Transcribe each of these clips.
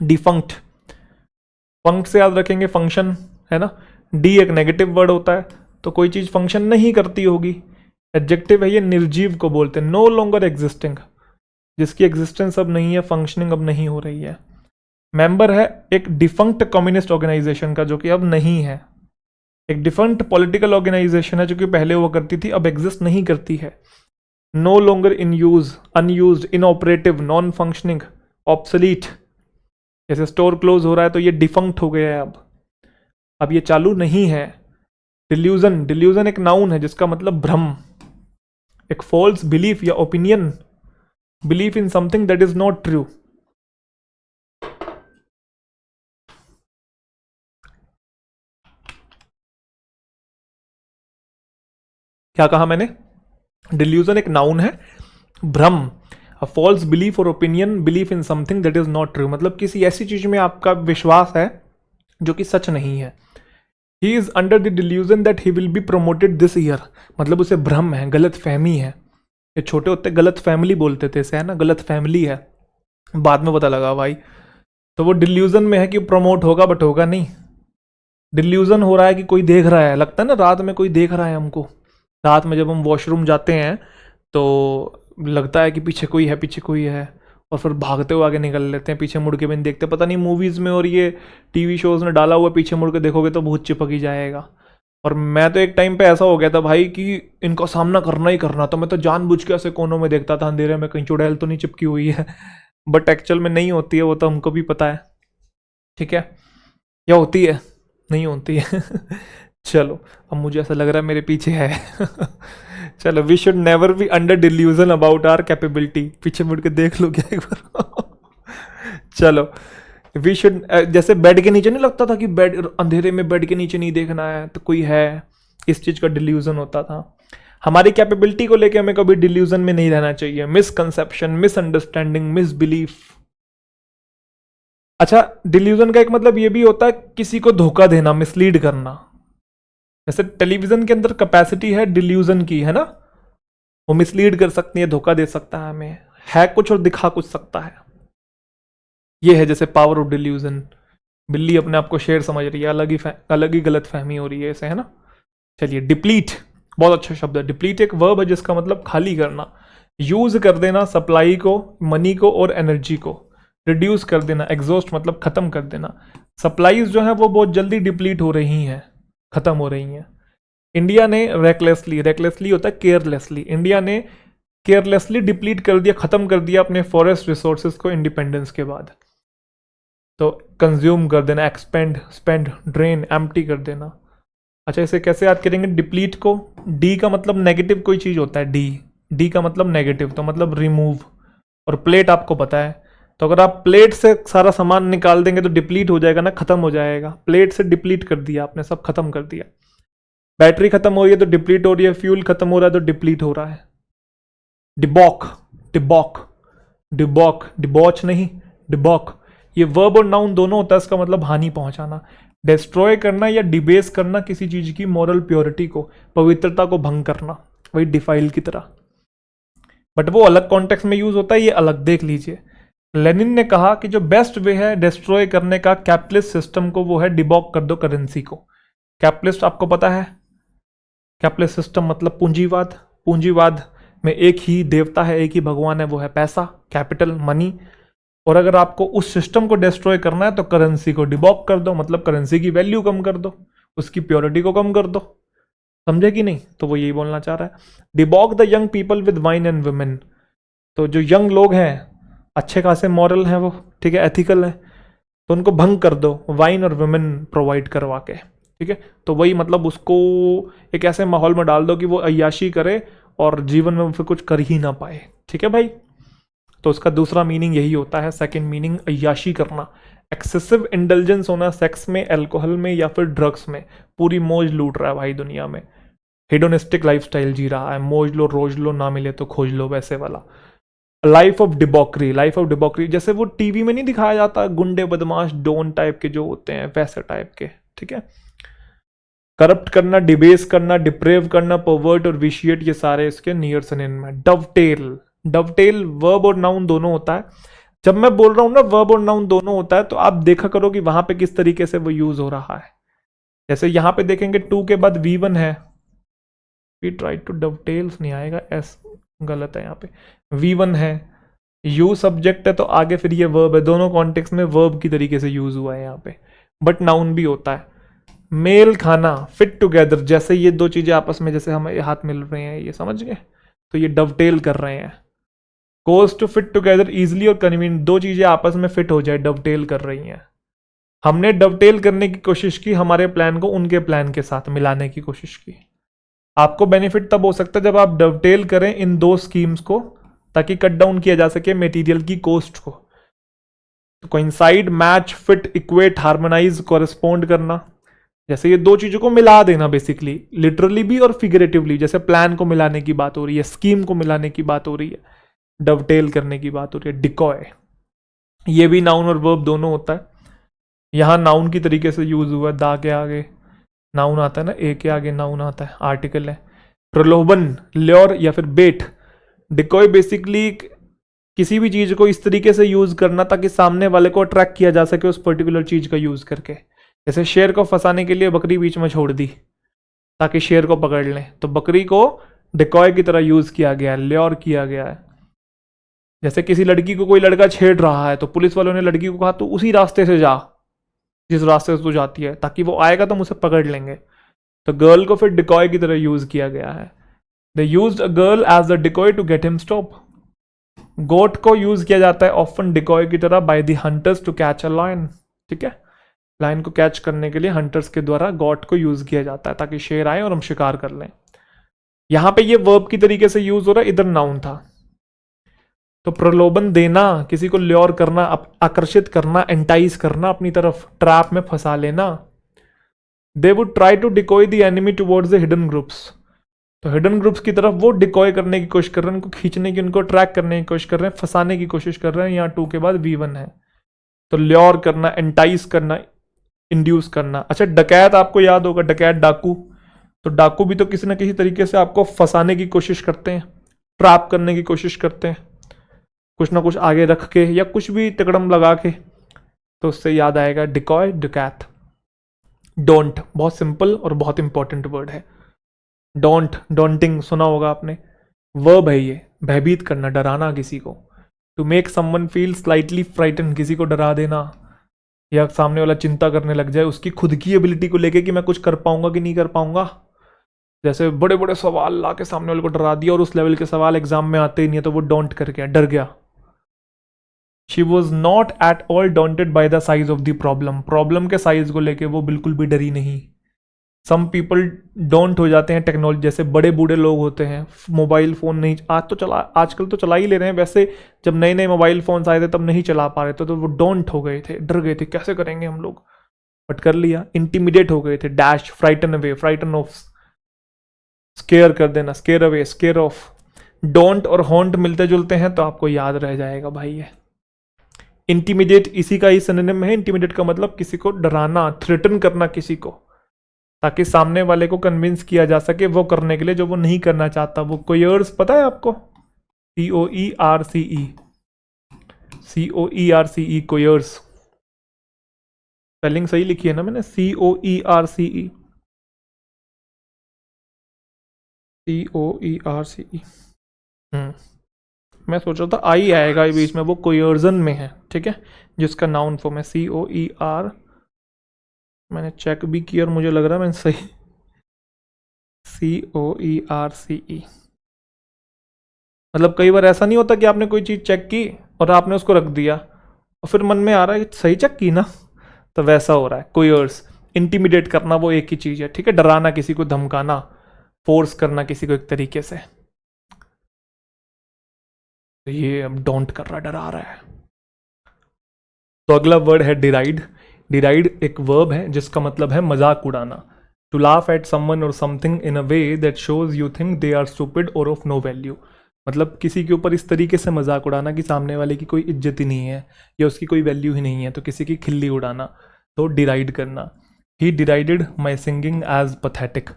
Defunct, फंक्ट से याद रखेंगे फंक्शन, है ना। डी एक नेगेटिव वर्ड होता है, तो कोई चीज फंक्शन नहीं करती होगी। एडजेक्टिव है ये, निर्जीव को बोलते हैं, नो लॉन्गर एग्जिस्टिंग, जिसकी एग्जिस्टेंस अब नहीं है, फंक्शनिंग अब नहीं हो रही है। मेंबर है एक डिफंक्ट कम्युनिस्ट ऑर्गेनाइजेशन का, जो कि अब नहीं है। एक डिफंक्ट पॉलिटिकल ऑर्गेनाइजेशन है, जो कि पहले हुआ करती थी, अब एग्जिस्ट नहीं करती है। No longer in use, unused, inoperative, non functioning, obsolete. जैसे स्टोर क्लोज हो रहा है तो ये डिफंक्ट हो गया है, अब ये चालू नहीं है। डिल्यूजन, डिल्यूजन एक नाउन है जिसका मतलब भ्रम, एक फॉल्स बिलीफ या opinion, belief in something that is not true. क्या कहा मैंने? डिल्यूजन एक नाउन है, भ्रम, अ फॉल्स बिलीफ और opinion, belief in something that is not true, मतलब किसी ऐसी चीज में आपका विश्वास है जो कि सच नहीं है। He is under the delusion that he will be promoted this year, मतलब उसे भ्रम है, गलत फहमी है। ये छोटे होते गलत फैमिली बोलते थे इसे, है ना, गलत फैमिली है, बाद में पता लगा भाई। तो वो डिल्यूजन में है कि प्रमोट होगा, बट होगा नहीं। डिल्यूजन हो रहा है कि कोई देख रहा है, लगता है ना रात में कोई देख रहा है हमको। रात में जब हम वॉशरूम जाते हैं तो लगता है कि पीछे कोई है, पीछे कोई है, और फिर भागते हुए आगे निकल लेते हैं, पीछे मुड़ के भी नहीं देखते। पता नहीं मूवीज़ में और ये टीवी शोज़ में डाला हुआ, पीछे मुड़ के देखोगे तो भूत चिपक ही जाएगा। और मैं तो एक टाइम पे ऐसा हो गया था भाई कि इनका सामना करना ही करना, तो मैं तो जानबूझ के ऐसे कोनों में देखता था अंधेरे में, कहीं चुड़ैल तो नहीं चिपकी हुई है। बट एक्चुअल में नहीं होती है, वो तो हमको भी पता है, ठीक है, या होती है, नहीं होती है। चलो, अब मुझे ऐसा लग रहा है मेरे पीछे है। चलो, we should never be under delusion about our capability, पीछे मुड़ के देख लो क्या एक बार। चलो, वी शुड, जैसे बेड के नीचे नहीं लगता था कि बेड अंधेरे में बेड के नीचे नहीं देखना है तो कोई है, इस चीज का डिल्यूजन होता था। हमारी कैपेबिलिटी को लेके हमें कभी डिल्यूजन में नहीं रहना चाहिए। Misconception, misunderstanding, misbelief. अच्छा, डिल्यूजन का एक मतलब ये भी होता है किसी को धोखा देना, मिसलीड करना। जैसे टेलीविजन के अंदर कैपेसिटी है डिल्यूजन की, है ना, वो मिसलीड कर सकती है, धोखा दे सकता है हमें, है कुछ और दिखा कुछ सकता है। ये है जैसे पावर ऑफ डिल्यूजन। बिल्ली अपने आप को शेर समझ रही है, अलग ही गलत फहमी हो रही है इसे, है ना। चलिए, डिप्लीट, बहुत अच्छा शब्द है। डिप्लीट एक वर्ब है जिसका मतलब खाली करना, यूज कर देना सप्लाई को, मनी को और एनर्जी को। रिड्यूस कर देना, एग्जॉस्ट मतलब खत्म कर देना। सप्लाईज जो है वो बहुत जल्दी डिप्लीट हो रही हैं, खत्म हो रही हैं। इंडिया ने रेकलेसली, रेकलेसली होता है केयरलेसली, इंडिया ने केयरलेसली डिप्लीट कर दिया, खत्म कर दिया अपने फॉरेस्ट रिसोर्सेज को इंडिपेंडेंस के बाद। तो कंज्यूम कर देना, एक्सपेंड, स्पेंड, ड्रेन, एम्प्टी कर देना। अच्छा, इसे कैसे याद करेंगे डिप्लीट को? डी का मतलब नेगेटिव कोई चीज होता है, डी का मतलब नेगेटिव, तो मतलब रिमूव। और प्लेट आपको पता है, तो अगर आप प्लेट से सारा सामान निकाल देंगे तो डिप्लीट हो जाएगा ना, खत्म हो जाएगा। प्लेट से डिप्लीट कर दिया आपने, सब खत्म कर दिया। बैटरी खत्म हो रही है तो डिप्लीट हो रही है, फ्यूल खत्म हो रहा है तो डिप्लीट हो रहा है। डिबॉक, डिबॉक, डिबॉक, डिबॉच नहीं, डिबॉक, ये वर्ब और नाउन दोनों होता है, इसका मतलब हानि पहुंचाना। डिस्ट्रॉय करना या डिबेस करना किसी चीज की मॉरल प्योरिटी को, पवित्रता को भंग करना, वही डिफाइल की तरह। बट वो अलग कॉन्टेक्स्ट में यूज होता है, ये अलग देख लीजिए। लेनिन ने कहा कि जो बेस्ट वे है डिस्ट्रॉय करने का कैपिटलिस्ट सिस्टम को, वो है डिबॉक कर दो करेंसी को। कैपिटलिस्ट आपको पता है, कैपिटलिस्ट सिस्टम मतलब पूंजीवाद। पूंजीवाद में एक ही देवता है, एक ही भगवान है, वो है पैसा, कैपिटल, मनी। और अगर आपको उस सिस्टम को डिस्ट्रॉय करना है तो करेंसी को डिबॉक कर दो, मतलब करेंसी की वैल्यू कम कर दो, उसकी प्योरिटी को कम कर दो। समझे कि नहीं? तो वो यही बोलना चाह रहा है। Debauch the young people with wine and women, तो जो यंग लोग हैं अच्छे खासे मॉरल हैं वो, ठीक है, एथिकल हैं, तो उनको भंग कर दो वाइन और वुमेन प्रोवाइड करवा के, ठीक है। तो वही मतलब उसको एक ऐसे माहौल में डाल दो कि वो अय्याशी करे और जीवन में फिर कुछ कर ही ना पाए, ठीक है भाई। तो उसका दूसरा मीनिंग यही होता है, सेकंड मीनिंग अय्याशी करना, एक्सेसिव इंटेलिजेंस होना, सेक्स में, अल्कोहल में या फिर ड्रग्स में। पूरी मौज लूट रहा है भाई दुनिया में, हेडोनिस्टिक लाइफस्टाइल जी रहा है, मौज लो रोज लो, ना मिले तो खोज लो, वैसे वाला। लाइफ ऑफ डिबॉकरी, लाइफ ऑफ डिबॉकरी, जैसे वो टीवी में नहीं दिखाया जाता गुंडे बदमाश डॉन टाइप के जो होते हैं, वैसे टाइप के, ठीक है। करप्ट करना, डिबेस करना, डिप्रेव करना, परवर्ट और विशिएट, ये सारे इसके नियर सिनोनिम है। डवटेल, डवटेल वर्ब और नाउन दोनों होता है। जब मैं बोल रहा हूं ना वर्ब और नाउन दोनों होता है, तो आप देखा करो कि वहां पे किस तरीके से वो यूज हो रहा है। जैसे यहां पे देखेंगे टू के बाद V1 है, वी ट्राई टू डवटेल्स नहीं आएगा, एस गलत है यहाँ पे, V1 है, यू सब्जेक्ट है, तो आगे फिर ये वर्ब है। दोनों कॉन्टेक्स्ट में वर्ब की तरीके से यूज हुआ है यहाँ पे, बट नाउन भी होता है। मेल खाना, फिट टुगेदर, जैसे ये दो चीजें आपस में जैसे हमें हाथ मिल रहे हैं, ये समझ गए, तो ये डवटेल कर रहे हैं। कोज टू फिट टुगेदर इजिली और कन्वीनियंट, दो चीजें आपस में फिट हो जाए, डवटेल कर रही हैं। हमने डवटेल करने की कोशिश की, हमारे प्लान को उनके प्लान के साथ मिलाने की कोशिश की। आपको बेनिफिट तब हो सकता है जब आप डवटेल करें इन दो स्कीम्स को, ताकि कट डाउन किया जा सके मटेरियल की कॉस्ट को। तो coincide, match, fit, equate, harmonise, correspond करना, जैसे ये दो चीजों को मिला देना बेसिकली, लिटरली भी और फिगरेटिवली। जैसे प्लान को मिलाने की बात हो रही है, स्कीम को मिलाने की बात हो रही है, डवटेल करने की बात हो रही है, डिकॉय। ये भी नाउन और वर्ब दोनों होता है। यहां नाउन की तरीके से यूज हुआ है, दा के आगे नाउन आता है ना, ए के आगे नाउन आता है, आर्टिकल है। प्रलोभन, ल्योर या फिर बेट। डिकॉय बेसिकली किसी भी चीज को इस तरीके से यूज करना ताकि सामने वाले को अट्रैक्ट किया जा सके उस पर्टिकुलर चीज का यूज करके। जैसे शेर को फंसाने के लिए बकरी बीच में छोड़ दी ताकि शेर को पकड़ लें, तो बकरी को डिकॉय की तरह यूज किया गया है, ल्योर किया गया है। जैसे किसी लड़की को कोई लड़का छेड़ रहा है, तो पुलिस वालों ने लड़की को कहा तू उसी रास्ते से जा जिस रास्ते से तू जाती है, ताकि वो आएगा तो मुझे पकड़ लेंगे। तो गर्ल को फिर डिकॉय की तरह यूज किया गया है। They used a girl as a decoy to get him stop. Goat को यूज किया जाता है ऑफन डिकॉय की तरह by the hunters to catch a lion. ठीक है, लायन को कैच करने के लिए हंटर्स के द्वारा गॉट को यूज किया जाता है ताकि शेर आए और हम शिकार कर लें। यहां पे ये वर्ब की तरीके से यूज हो रहा है, इधर नाउन था। तो प्रलोभन देना, किसी को ल्योर करना, आकर्षित करना, एंटाइज करना अपनी तरफ, ट्रैप में फंसा लेना। They would try to decoy the enemy towards the hidden groups. तो हिडन ग्रुप्स की तरफ वो डिकॉय करने की कोशिश कर रहे हैं, उनको खींचने की, उनको ट्रैक करने की कोशिश कर रहे हैं, फंसाने की कोशिश कर रहे हैं। यहाँ टू के बाद V1 है, तो ल्योर करना, एंटाइज करना, इंड्यूस करना। अच्छा, डकैत आपको याद होगा, डकैत डाकू। तो डाकू भी तो किसी ना किसी तरीके से आपको फंसाने की कोशिश करते हैं, ट्रैप करने की कोशिश करते हैं, कुछ ना कुछ आगे रख के या कुछ भी तिकड़म लगा के। तो उससे याद आएगा डिकॉय, डकैत। डोंट बहुत सिंपल और बहुत इंपॉर्टेंट वर्ड है। डोंट, डोंटिंग सुना होगा आपने, वर्ब है ये, भयभीत करना, डराना किसी को। To make someone feel slightly frighten, किसी को डरा देना या सामने वाला चिंता करने लग जाए उसकी खुद की एबिलिटी को लेके कि मैं कुछ कर पाऊंगा कि नहीं कर पाऊंगा। जैसे बड़े बड़े सवाल ला के सामने वाले को डरा दिया और उस लेवल के सवाल एग्जाम में आते ही नहीं है, तो वो डोंट कर गया, डर गया। She was not at all daunted by the size of the problem, problem के साइज को लेके वो बिल्कुल भी डरी नहीं। सम पीपल डोंट हो जाते हैं टेक्नोलॉजी, जैसे बड़े बूढ़े लोग होते हैं, मोबाइल फोन नहीं, आजकल तो चला ही ले रहे हैं, वैसे जब नए नए मोबाइल फोन आए थे तब नहीं चला पा रहे थे, तो वो डोंट हो गए थे, डर गए थे, कैसे करेंगे हम लोग, बट कर लिया। इंटिमिडेट हो गए थे, dash, frighten away, frighten of, square कर देना, square away, square of. Don't और हॉन्ट मिलते जुलते हैं तो आपको याद रह जाएगा भाई ये। इंटिमिडेट इसी का ही सिनोनिम है। इंटिमिडेट का मतलब किसी को डराना, थ्रेटन करना किसी को, ताकि सामने वाले को कन्विंस किया जा सके वो करने के लिए जो वो नहीं करना चाहता। वो कोयर्स पता है आपको, COERCE, COERCE, कोयर्स। स्पेलिंग सही लिखी है ना मैंने, COERCE, COERCE। मैं सोच रहा था आई आएगा बीच में, वो कोयर्जन में है, ठीक है, जिसका नाउन फॉर्म है COER। मैंने चेक भी किया और मुझे लग रहा है मैंने सही, COERCE। मतलब कई बार ऐसा नहीं होता कि आपने कोई चीज़ चेक की और आपने उसको रख दिया और फिर मन में आ रहा है कि सही चेक की ना, तो वैसा हो रहा है। कोयर्स, इंटिमिडेट करना, वो एक ही चीज़ है, ठीक है, डराना, किसी को धमकाना, फोर्स करना किसी को एक तरीके से। तो ये अब डोंट कर रहा, डरा रहा है। तो अगला वर्ड है डिराइड। डिराइड एक वर्ब है जिसका मतलब है मजाक उड़ाना। To laugh at someone or something in a way that shows you think they are stupid or of no value. मतलब किसी के ऊपर इस तरीके से मजाक उड़ाना कि सामने वाले की कोई इज्जत ही नहीं है या उसकी कोई वैल्यू ही नहीं है, तो किसी की खिल्ली उड़ाना, तो डिराइड करना। ही डिराइडेड माई सिंगिंग एज पथेटिक।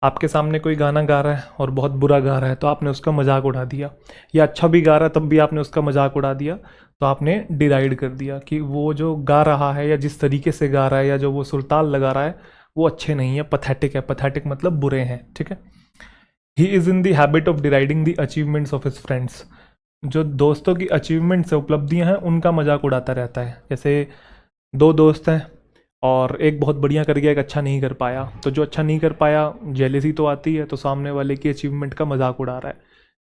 आपके सामने कोई गाना गा रहा है और बहुत बुरा गा रहा है तो आपने उसका मजाक उड़ा दिया, या अच्छा भी गा रहा है तब भी आपने उसका मजाक उड़ा दिया, तो आपने डिराइड कर दिया कि वो जो गा रहा है या जिस तरीके से गा रहा है या जो वो सुरताल लगा रहा है वो अच्छे नहीं है, पथेटिक है। पथेटिक मतलब बुरे हैं, ठीक है। He is in the habit of deriding the achievements of his friends. जो दोस्तों की अचीवमेंट्स है, उपलब्धियां हैं, उनका मजाक उड़ाता रहता है। जैसे दो दोस्त हैं और एक बहुत बढ़िया कर गया, एक अच्छा नहीं कर पाया, तो जो अच्छा नहीं कर पाया जेलेसी तो आती है, तो सामने वाले की अचीवमेंट का मजाक उड़ा रहा है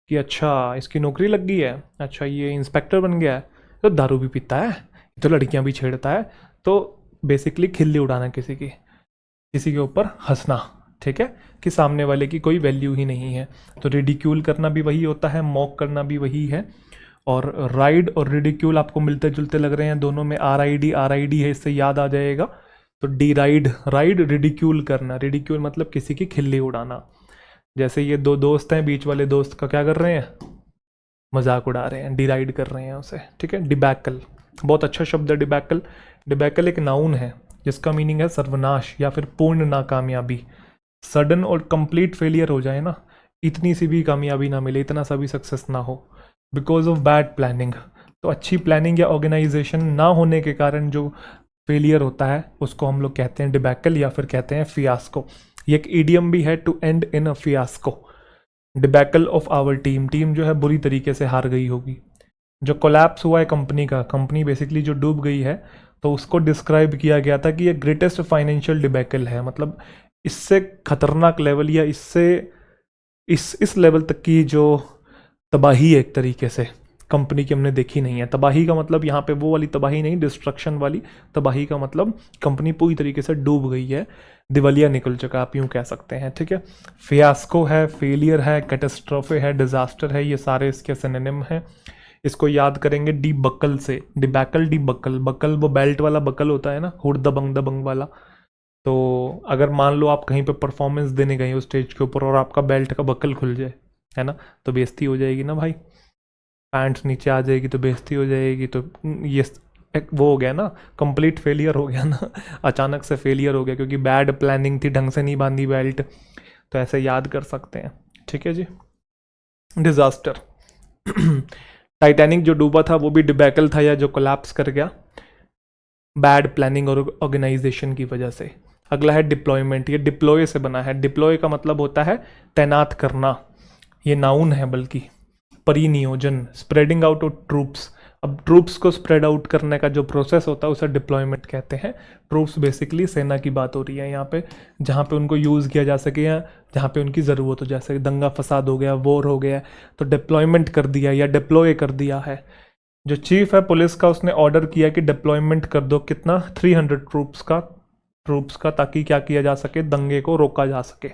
कि अच्छा इसकी नौकरी लग गई है, अच्छा ये इंस्पेक्टर बन गया है, तो दारू भी पीता है, तो लड़कियां भी छेड़ता है। तो बेसिकली खिल्ली उड़ाना, किसी के ऊपर हंसना, ठीक है, कि सामने वाले की कोई वैल्यू ही नहीं है। तो रिडिक्यूल करना भी वही होता है, मॉक करना भी वही है। और राइड और रिडिक्यूल आपको मिलते जुलते लग रहे हैं, दोनों में आर आई डी है, इससे याद आ जाएगा। तो डी राइड, राइड रिडिक्यूल करना, रिडिक्यूल मतलब किसी की खिल्ली उड़ाना। जैसे ये दो दोस्त हैं, बीच वाले दोस्त का क्या कर रहे हैं, मजाक उड़ा रहे हैं, डिराइड कर रहे हैं उसे, ठीक है। डिबैकल, बहुत अच्छा शब्द है डिबैकल। डिबैकल एक नाउन है जिसका मीनिंग है सर्वनाश या फिर पूर्ण नाकामयाबी। सडन और कंप्लीट फेलियर हो जाए ना, इतनी सी भी कामयाबी ना मिले, इतना सा भी सक्सेस ना हो, बिकॉज ऑफ बैड प्लानिंग। तो अच्छी प्लानिंग या ऑर्गेनाइजेशन ना होने के कारण जो फेलियर होता है उसको हम लोग कहते हैं डिबैकल या फिर कहते हैं फियास्को। ये एक ईडियम भी है, to end in a fiasco. Debacle of our team, team जो है बुरी तरीके से हार गई होगी। जो कोलैप्स हुआ है कंपनी का, कंपनी बेसिकली जो डूब गई है, तो उसको डिस्क्राइब किया गया था कि ये ग्रेटेस्ट फाइनेंशियल डिबैकल है। मतलब इससे खतरनाक लेवल या इससे इस लेवल तक की जो तबाही है एक तरीके से कंपनी की हमने देखी नहीं है। तबाही का मतलब यहाँ पे वो वाली तबाही नहीं, डिस्ट्रक्शन वाली तबाही का मतलब कंपनी पूरी तरीके से डूब गई है, दिवालिया निकल चुका, आप यूँ कह सकते हैं, ठीक है। फियास्को है, फेलियर है, कैटास्ट्रोफे है, डिजास्टर है, ये सारे इसके सिनोनिम हैं। इसको याद करेंगे डी बक्कल से, डिबैकल डी बक्कल। बक्कल वो बेल्ट वाला बक्कल होता है ना, हुड दबंग दबंग वाला। तो अगर मान लो आप कहीं पे परफॉर्मेंस देने गए हो स्टेज के ऊपर और आपका बेल्ट का बक्कल खुल जाए, है ना, तो बेइज्जती हो जाएगी ना भाई, पैंट्स नीचे आ जाएगी तो बेइज्जती हो जाएगी। तो ये वो हो गया ना, कंप्लीट फेलियर हो गया ना अचानक से फेलियर हो गया क्योंकि बैड प्लानिंग थी, ढंग से नहीं बांधी बेल्ट। तो ऐसे याद कर सकते हैं, ठीक है जी। डिजास्टर टाइटैनिक जो डूबा था वो भी डिबैकल था या जो कोलैप्स कर गया बैड प्लानिंग और ऑर्गेनाइजेशन की वजह से। अगला है डिप्लॉयमेंट, ये डिप्लॉय से बना है। डिप्लॉय का मतलब होता है तैनात करना, ये नाउन है बल्कि। परिनियोजन, स्प्रेडिंग आउट ऑफ ट्रूप्स। अब ट्रूप्स को स्प्रेड आउट करने का जो प्रोसेस होता है उसे डिप्लॉयमेंट कहते हैं। ट्रूप्स बेसिकली सेना की बात हो रही है यहाँ पे, जहाँ पे उनको यूज़ किया जा सके या जहाँ पे उनकी ज़रूरत हो, जैसे दंगा फसाद हो गया, वॉर हो गया, तो डिप्लॉयमेंट कर दिया या डिप्लॉय कर दिया है। जो चीफ है पुलिस का, उसने ऑर्डर किया कि डिप्लॉयमेंट कर दो कितना, 300 ट्रूप्स का, ताकि क्या किया जा सके, दंगे को रोका जा सके।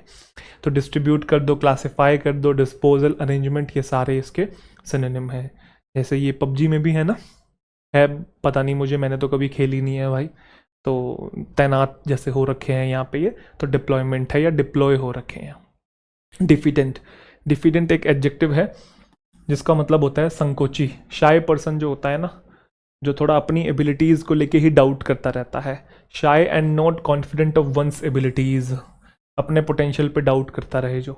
तो डिस्ट्रीब्यूट कर दो, क्लासिफाई कर दो, डिस्पोजल, अरेंजमेंट, ये सारे इसके सिनोनिम है। जैसे ये पबजी में भी है ना, है पता नहीं मुझे, मैंने तो कभी खेली नहीं है भाई। तो तैनात जैसे हो रखे हैं यहाँ पे ये, तो डिप्लॉयमेंट है या डिप्लॉय हो रखे हैं। डिफिडेंट, डिफिडेंट एक एडजेक्टिव है जिसका मतलब होता है संकोची, शाय पर्सन जो होता है ना, जो थोड़ा अपनी एबिलिटीज़ को लेके ही डाउट करता रहता है। Shy and not confident of one's abilities, अपने पोटेंशियल पे डाउट करता रहे जो।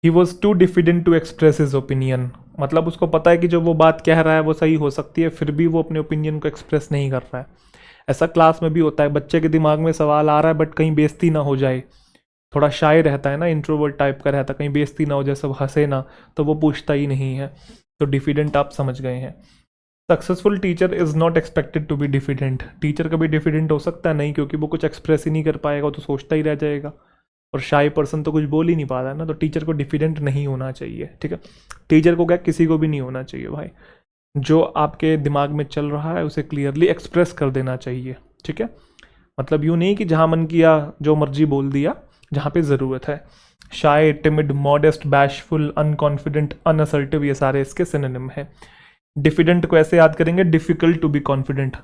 He was too diffident to express his opinion, मतलब उसको पता है कि जो वो बात कह रहा है वो सही हो सकती है, फिर भी वो अपने ओपिनियन को एक्सप्रेस नहीं कर रहा है। ऐसा क्लास में भी होता है, बच्चे के दिमाग में सवाल आ रहा है बट कहीं बेइज्जती ना हो जाए, थोड़ा शाय रहता है ना, इंट्रोवर्ट टाइप का रहता है, कहीं बेइज्जती ना हो जाए, सब हंसे ना, तो वो पूछता ही नहीं है। तो डिफिडेंट आप समझ गए हैं। Successful teacher is not expected to be diffident, teacher कभी डिफिडेंट हो सकता है नहीं, क्योंकि वो कुछ एक्सप्रेस ही नहीं कर पाएगा, तो सोचता ही रह जाएगा। और शाय पर्सन तो कुछ बोल ही नहीं पा रहा है ना, तो टीचर को डिफिडेंट नहीं होना चाहिए, ठीक है। टीचर को क्या, किसी को भी नहीं होना चाहिए भाई। जो आपके दिमाग में चल रहा है उसे क्लियरली एक्सप्रेस कर देना चाहिए, ठीक है। मतलब यूँ नहीं कि जहाँ मन किया जो मर्जी बोल दिया, जहाँ पे ज़रूरत है। शाय, टिमिड, मॉडेस्ट, बैशफुल, अनकॉन्फिडेंट, अनअसर्टिव, ये सारे इसके सिनोनिम हैं। डिफिडेंट को ऐसे याद करेंगे, डिफिकल्ट टू बी कॉन्फिडेंट।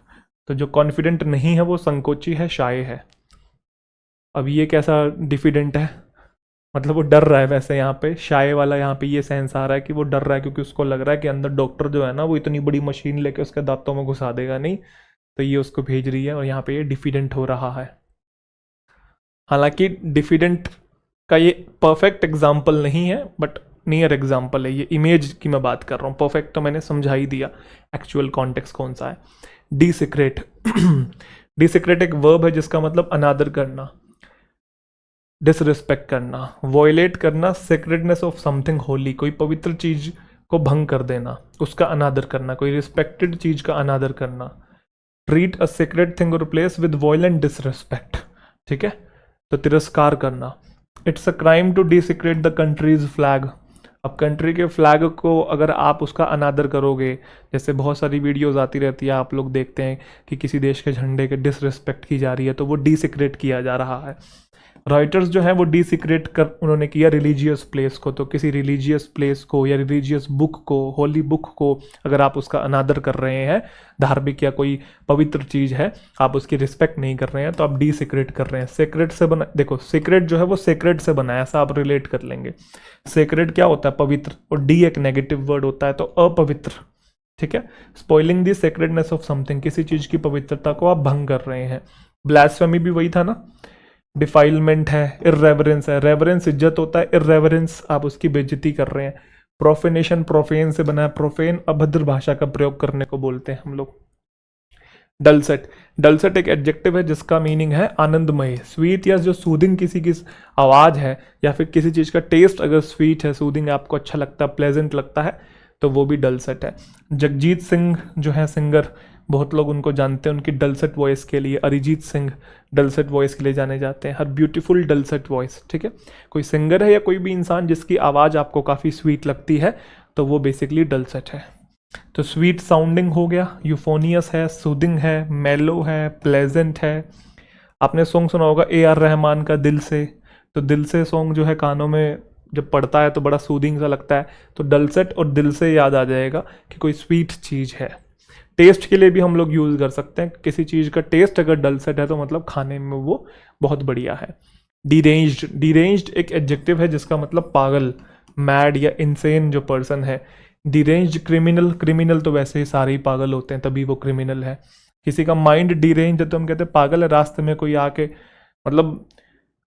तो जो कॉन्फिडेंट नहीं है वो संकोची है, शाय है। अब ये कैसा डिफिडेंट है, मतलब वो डर रहा है। वैसे यहाँ पे शाय वाला, यहाँ पे ये सेंस आ रहा है कि वो डर रहा है क्योंकि उसको लग रहा है कि अंदर डॉक्टर जो है ना वो इतनी बड़ी मशीन लेके उसके दांतों में घुसा देगा नहीं, तो ये उसको भेज रही है और यहाँ पे ये डिफिडेंट हो रहा है। हालांकि डिफिडेंट का ये परफेक्ट एग्जाम्पल नहीं है, बट नियर एग्जाम्पल है, ये इमेज की मैं बात कर रहा हूँ, परफेक्ट तो मैंने समझा ही दिया, एक्चुअल कॉन्टेक्स्ट कौन सा है। डिसिक्रेट डिसिक्रेट एक वर्ब है जिसका मतलब अनादर करना, डिसरिस्पेक्ट करना, वॉयलेट करना सेक्रेटनेस ऑफ समथिंग होली, कोई पवित्र चीज को भंग कर देना, उसका अनादर करना, कोई रिस्पेक्टेड चीज का अनादर करना। Treat a sacred thing or place with violent disrespect, ठीक है, तो तिरस्कार करना। It's a crime to desecrate the country's flag. अब कंट्री के फ्लैग को अगर आप उसका अनादर करोगे, जैसे बहुत सारी वीडियोस आती रहती है, आप लोग देखते हैं कि किसी देश के झंडे के डिसरिस्पेक्ट की जा रही है, तो वो डिसिक्रेट किया जा रहा है। रॉयटर्स जो है वो डिसिक्रेट कर उन्होंने किया रिलीजियस प्लेस को, तो किसी रिलीजियस प्लेस को या रिलीजियस बुक को, होली बुक को अगर आप उसका अनादर कर रहे हैं, धार्मिक या कोई पवित्र चीज है, आप उसकी रिस्पेक्ट नहीं कर रहे हैं, तो आप डिसिक्रेट कर रहे हैं। सेक्रेट से बना, देखो सेक्रेट जो है वो सेक्रेट से बना है, ऐसा आप रिलेट कर लेंगे। सेक्रेट क्या होता है? पवित्र, और डी एक नेगेटिव वर्ड होता है, तो अपवित्र, ठीक है। स्पॉइलिंग द सेक्रेटनेस ऑफ समथिंग, किसी चीज की पवित्रता को आप भंग कर रहे हैं। ब्लास्फेमी भी वही था ना, डिफाइलमेंट है, इर्रेवरेंस है, रेवरेंस इज्जत होता है, इर्रेवरेंस आप उसकी बेइज्जती कर रहे हैं। प्रोफेनेशन प्रोफेन से बना है, प्रोफेन अभद्र भाषा का प्रयोग करने को बोलते हैं हम लोग। डलसेट, डलसेट एक एडजेक्टिव है जिसका मीनिंग है आनंदमय, स्वीट या जो सूदिंग किसी की आवाज है, या फिर किसी चीज का टेस्ट अगर स्वीट है, सूदिंग आपको अच्छा लगता है, प्लेजेंट लगता है, तो वो भी डलसेट है। जगजीत सिंह जो है सिंगर, बहुत लोग उनको जानते हैं उनकी डलसेट वॉइस के लिए, अरिजीत सिंह डलसेट वॉइस के लिए जाने जाते हैं, हर ब्यूटीफुल डलसेट वॉइस, ठीक है। कोई सिंगर है या कोई भी इंसान जिसकी आवाज़ आपको काफ़ी स्वीट लगती है, तो वो बेसिकली डलसेट है। तो स्वीट साउंडिंग हो गया, यूफोनियस है, सूदिंग है, मेलो है, प्लेजेंट है। आपने सॉन्ग सुना होगा AR रहमान का दिल से, तो दिल से सॉन्ग जो है कानों में जब पड़ता है तो बड़ा सूदिंग सा लगता है, तो डलसेट और दिल से याद आ जाएगा कि कोई स्वीट चीज़ है। टेस्ट के लिए भी हम लोग यूज़ कर सकते हैं, किसी चीज़ का टेस्ट अगर डलसेट है तो मतलब खाने में वो बहुत बढ़िया है। डिरेंज्ड, डिरेंज्ड एक एडजेक्टिव है जिसका मतलब पागल, मैड या इंसेन जो पर्सन है। डिरेंज्ड क्रिमिनल, क्रिमिनल तो वैसे ही सारे ही पागल होते हैं तभी वो क्रिमिनल है। किसी का माइंड डिरेंज्ड है तो हम कहते हैं पागल है। रास्ते में कोई आके, मतलब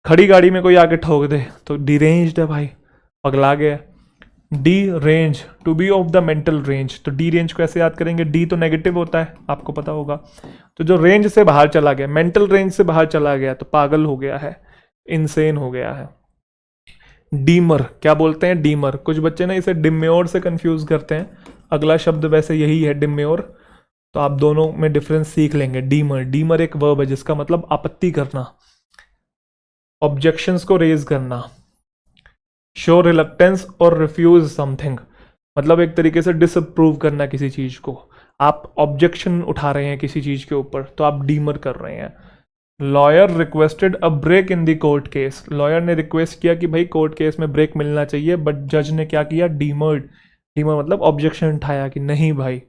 खड़ी गाड़ी में कोई आके ठोक दे तो डिरेंज्ड है भाई, पगला गया। Deranged, to be of the mental range, तो डी रेंज को ऐसे याद करेंगे, डी तो नेगेटिव होता है आपको पता होगा, तो जो रेंज से बाहर चला गया, मेंटल रेंज से बाहर चला गया तो पागल हो गया है, इनसेन हो गया है। डीमर, क्या बोलते हैं? डीमर, कुछ बच्चे ना इसे डिम्योर से कंफ्यूज करते हैं, अगला शब्द वैसे यही है डिम्योर, तो आप दोनों में डिफरेंस सीख लेंगे। डीमर, डीमर एक वर्ब है जिसका मतलब आपत्ति करना, ऑब्जेक्शंस को रेज करना। शो रिलक्टेंस और रिफ्यूज समथिंग, मतलब एक तरीके से डिसअप्रूव करना किसी चीज को, आप ऑब्जेक्शन उठा रहे हैं किसी चीज के ऊपर तो आप डीमर कर रहे हैं। Lawyer requested a break in the court case, lawyer ने रिक्वेस्ट किया कि भाई कोर्ट केस में ब्रेक मिलना चाहिए, बट जज ने क्या किया? डीमर्ड, डीमर मतलब ऑब्जेक्शन उठाया कि नहीं भाई।